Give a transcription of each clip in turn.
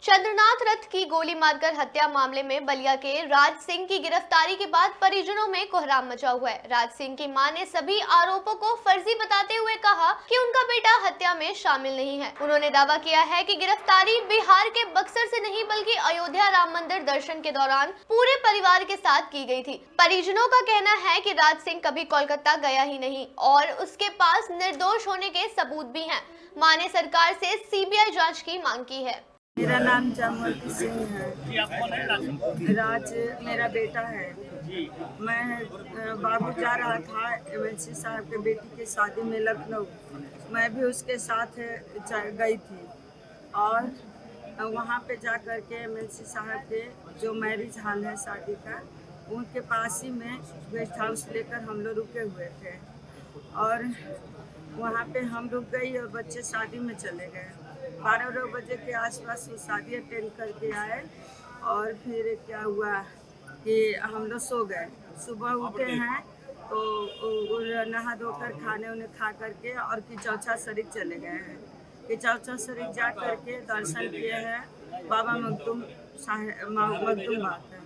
चंद्रनाथ रथ की गोली मारकर हत्या मामले में बलिया के राज सिंह की गिरफ्तारी के बाद परिजनों में कोहराम मचा हुआ है। राज सिंह की मां ने सभी आरोपों को फर्जी बताते हुए कहा कि उनका बेटा हत्या में शामिल नहीं है। उन्होंने दावा किया है कि गिरफ्तारी बिहार के बक्सर से नहीं बल्कि अयोध्या राम मंदिर दर्शन के दौरान पूरे परिवार के साथ की गई थी। परिजनों का कहना है कि राज सिंह कभी कोलकाता गया ही नहीं और उसके पास निर्दोष होने के सबूत भी हैं। मां ने सरकार से सीबीआई जांच की मांग की है। मेरा नाम जमवती सिंह है। राज मेरा बेटा है। मैं बाबू जा रहा था एमएलसी साहब के बेटी की शादी में लखनऊ। मैं भी उसके साथ गई थी और वहाँ पे जा कर के एमएलसी साहब के जो मैरिज हॉल है शादी का, उनके पास ही में गेस्ट हाउस लेकर हम लोग रुके हुए थे और वहाँ पे हम रुक गई और बच्चे शादी में चले गए। 12 बजे के आसपास वो शादी अटेंड करके आए और फिर क्या हुआ कि हम लोग सो गए। सुबह उठे हैं तो नहा धोकर खाने उन्हें खा करके और किचौचा शरीफ चले गए हैं। किचौचा शरीफ जा करके दर्शन किए हैं बाबा मखदूम बात है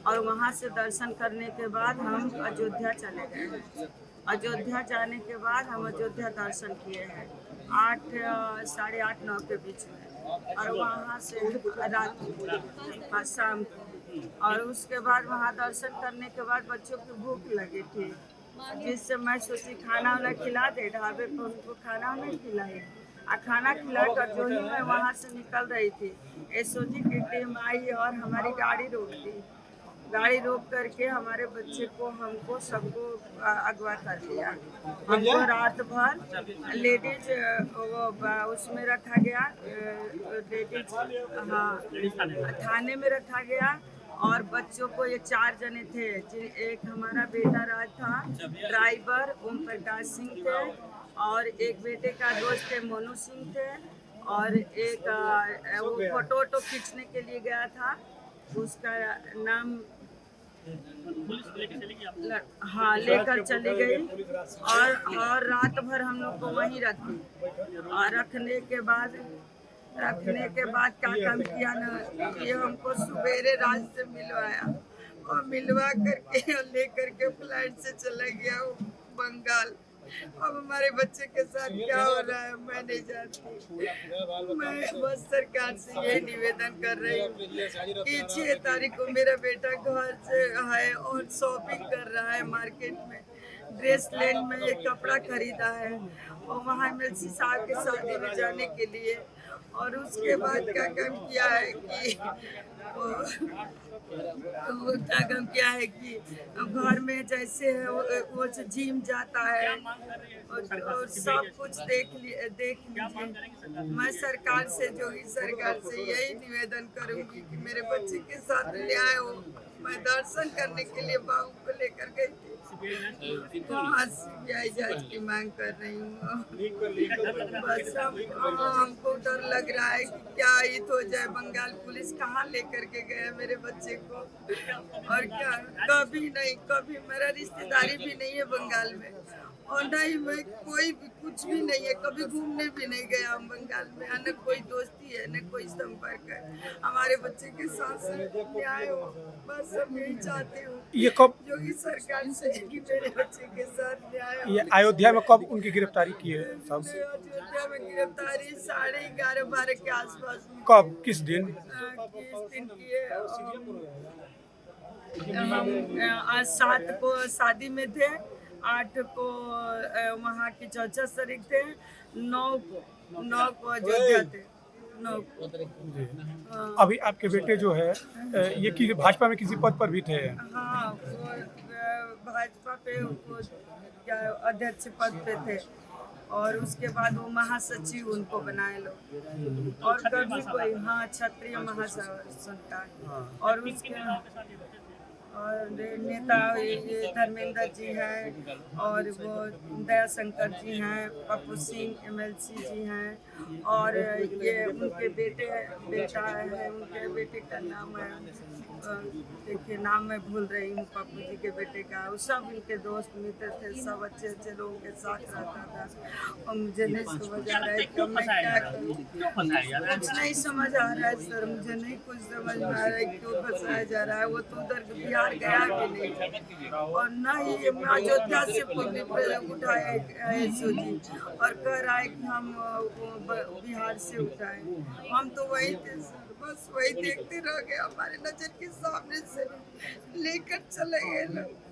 और वहाँ से दर्शन करने के बाद हम अयोध्या चले गए हैं। अयोध्या जाने के बाद हम अयोध्या दर्शन किए हैं 8, साढ़े 8, 9 के बीच में और वहाँ से रात शाम को और उसके बाद वहाँ दर्शन करने के बाद बच्चों की भूख लगी थी, जिससे मैं सोची खाना वाना खिला दे। ढाबे पर उनको खाना वाना खिलाई और खाना खिलाकर जो ही मैं वहाँ से निकल रही थी, एसओजी की टीम आई और हमारी गाड़ी रोक दी। गाड़ी रोक करके हमारे बच्चे को हमको सबको अगवा कर लिया। हमको रात भर लेडीज उसमें रखा गया, लेडीज थाने में रखा गया और बच्चों को ये 4 जने थे। एक हमारा बेटा राज था, ड्राइवर ओम प्रकाश सिंह थे और एक बेटे का दोस्त थे मोनू सिंह थे और एक वो फोटो खींचने के लिए गया था, उसका नाम लेकर चली गई और रात भर हम लोग को वहीं रखी और रखने के बाद क्या काम किया ना, ये हमको सवेरे रात से मिलवाया और मिलवा करके और लेकर के फ्लाइट से चला गया बंगाल। अब हमारे बच्चे के साथ क्या हो रहा है मैं नहीं जानती। मैं बस सरकार से ये निवेदन कर रही हूँ कि 6 तारीख को मेरा बेटा घर से है और शॉपिंग कर रहा है मार्केट में, ड्रेस लैंड में एक कपड़ा खरीदा है और वहाँ एमएलसी साहब की शादी में जाने के लिए। और उसके बाद क्या काम किया है कि घर में जैसे है वो जिम जाता है और सब कुछ देख लीजिए। मैं सरकार से जोगी सरकार से यही निवेदन करूंगी कि मेरे बच्चे के साथ न्याय हो। मैं दर्शन करने के लिए बाबू को लेकर गई थी, वहाँ सीबीआई जांच की मांग कर रही हूँ। बस हमको डर लग रहा है कि क्या हित हो जाए। बंगाल पुलिस कहाँ लेकर के गया मेरे बच्चे को और क्या कभी नहीं, कभी मेरा रिश्तेदारी भी नहीं है बंगाल में और नहीं मैं कोई भी कुछ भी नहीं है, कभी घूमने भी नहीं गया हम बंगाल में, न कोई दोस्ती है न कोई संपर्क है। हमारे बच्चे के साथ न्याय हो, बस हम यही चाहते हो। ये कब योगी सरकार से कि मेरे बच्चे के साथ न्याय हो। ये अयोध्या में कब उनकी गिरफ्तारी की है साहब? अयोध्या में गिरफ्तारी 11:30-12 के आसपास। कब, किस दिन? किस दिन की है? आज 7 को शादी में थे, 8 को वहाँ की चौचा शरीफ थे, 9 को अयोध्या थे। 9 को। अभी आपके बेटे जो है ये भाजपा में किसी पद पर भी थे? हाँ, वो भाजपा पे क्या अध्यक्ष पद पे थे और उसके बाद वो महासचिव उनको बनाए लोग और कभी कोई क्षत्रिय महासचिव और उसके और नेता ये धर्मेंद्र जी हैं और वो दयाशंकर जी हैं, पप्पू सिंह एमएलसी जी हैं और ये उनके बेटा है, उनके बेटे का नाम है देखिए नाम मैं भूल रही हूँ, पप्पू जी के बेटे का। वो सब उनके दोस्त मित्र थे, सब अच्छे अच्छे लोगों के साथ रहता था और मुझे नहीं समझ आ रहा है कि मैं क्या करूँ। कुछ नहीं समझ आ रहा है सर, मुझे नहीं कुछ समझ में आ रहा है क्यों फंसाया जा रहा है। वो तो उधर बिहार गया भी नहीं और न ही अयोध्या से पुलिस उठाया एसओ जी और कह रहा है कि हम बिहार से उठाए। हम तो वही थे सर, बस वही देखते रह गए, हमारे नजर के सामने से लेकर चले गए लोग।